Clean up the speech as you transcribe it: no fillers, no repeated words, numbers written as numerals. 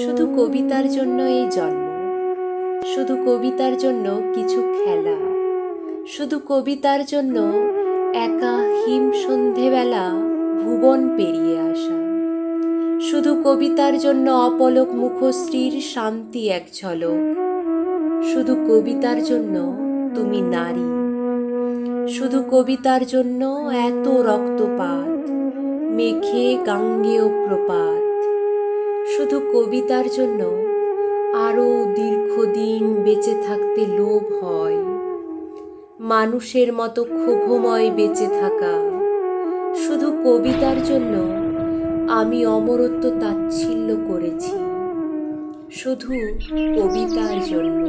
শুধু কবিতার জন্য এই জন্ম, শুধু কবিতার জন্য কিছু খেলা, শুধু কবিতার জন্য একা হিম সন্ধেবেলা ভুবন পেরিয়ে আসা, শুধু কবিতার জন্য অপলক মুখশ্রীর শান্তি এক ঝলক, শুধু কবিতার জন্য তুমি নারী, শুধু কবিতার জন্য এত রক্তপাত, মেঘে গাঙ্গেয় প্রপাত, শুধু কবিতার জন্য আরও দীর্ঘদিন বেঁচে থাকতে লোভ হয়, মানুষের মতো ক্ষোভময় বেঁচে থাকা। শুধু কবিতার জন্য আমি অমরত্ব তাচ্ছিল্য করেছি, শুধু কবিতার জন্য।